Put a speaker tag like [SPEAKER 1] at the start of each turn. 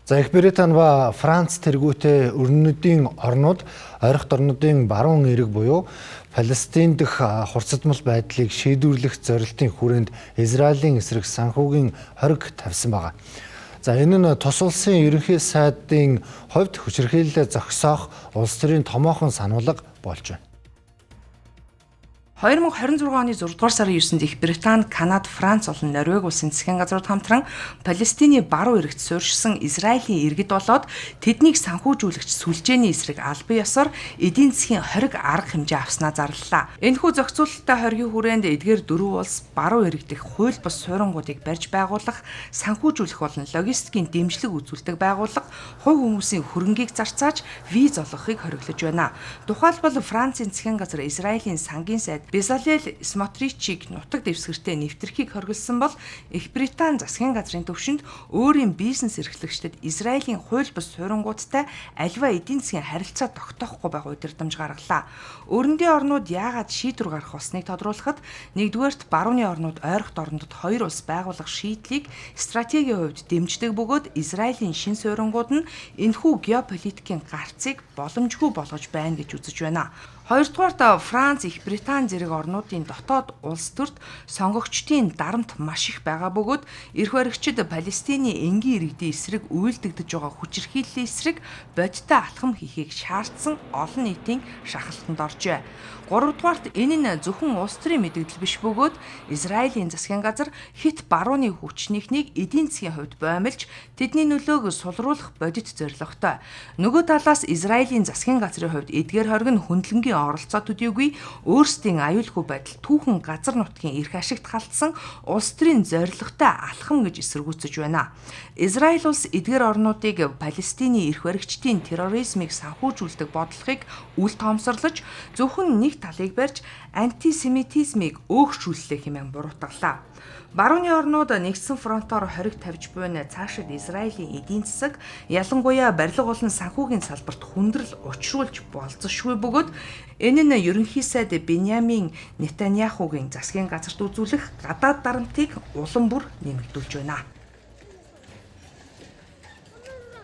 [SPEAKER 1] За Их Британи ба Франц тэргүүтээ өрнөдийн орнууд ойрхит орнуудын баруун эрэг буюу Палестин дэх хурцдмал байдлыг шийдвэрлэх зорилтын хүрээнд Израилийн эсрэг санхүүгийн хориг тавьсан байна. За энэ нь тус улсын ерөнхий сайдын хувьд хүчирхийлэлээ зогсоох улс төрийн томоохон сануулга болж байна.
[SPEAKER 2] 2026 оны 6 дугаар сарын 9-нд Их Британи, Канада, Франц болон Норвеги улсын засгийн газрууд хамтран Палестины баруун эрэгт суурьшсан Израилийн иргэд болоод тэднийг санхүүжүүлэгч сүлжээний эсрэг албан ёсоор эдийн засгийн хориг арга хэмжээ авснаа зарлалаа. Энэхүү зохицуулалттай хоригийн хүрээнд эдгээр дөрвөн улс баруун эрэг дэх хууль бус суурингуудыг барьж байгуулах, санхүүжүүлэх болон логистикийн дэмжлэг үзүүлдэг байгууллага, хувь хүмүүсийн хөрөнгийг зарцааж виз олгохыг хориглож байна. Тухайлбал Францын засгийн газар Израилийн сангийн сайд Безалел Смотричийг нутаг дэвсгэртээ нэвтрэхийг хориглосон бол Их Британи засгийн газрын төвшөнд өөрийн бизнес эрхлэгчдэд Израилийн хууль бус суурингуудтай аливаа эдийн засгийн харилцаа тогтоохгүй байх удирдамж гаргалаа. Өрөндийн орнууд яагаад шийдвэр гаргах болсныг тодруулахад нэгдүгээрт барууны орнууд ойрхит орнуудад хоёр улс байгуулах шийдлийг стратегийн хувьд дэмждэг бөгөөд Израилийн шин суурингууд нь энэхүү геополитикийн гарцыг боломжгүй болгож байна гэж үзэж байна. Хоёрдугаарт Франц, Их Британи зэрэг орнуудын дотоод улс төрт сонгогчдын дарамт маш их байгаа бөгөөд эрх баригчид Палестины энгийн иргэдийн эсрэг үйлдэгдэж байгаа хүчирхийллийн эсрэг бодиттой алхам хийхийг шаардсан олон нийтийн шахалтанд оржээ. Гуравдугаарт энэ нь зөвхөн улс төрийн мэдэгдэл биш бөгөөд Израилийн засгийн газар хит барууны хүчнийхнийг эдийн засгийн хувьд боомлж тэдний нөлөөг сулруулах бодит зорилготой. Нөгөө талаас Израилийн засгийн газрын хувьд эдгээр хориг нь хөндлөнгийн оролцоо төдийгүй өөрсдийн аюулгүй байдал түүхэн газар нутгийн эрх ашигт халтсан улс төрийн зорилготой алхам гэж эсэргүүцэж байна. Израиль улс эдгээр орнуудыг Палестины эрх баригчдын терроризмыг санхүүжүүлдэг бодлогыг үл тоомсорлож зөвхөн нэг талыг барьж антисемитизмыг өөгшүүллээ хэмээн буруутгалаа. Барууны орнууд нэгдсэн фронтоор хориг тавьж буйна цаашид Израилийн эдийн засаг ялангуяа барилга болон санхүүгийн салбарт хүндрэл учруулж болзошгүй бөгөөд энэ нь ерөнхий сайд Беньямин Нетаньяхугийн засгийн газарт үзүүлэх гадаад дарамтыг улам бүр нэмэгдүүлж байна.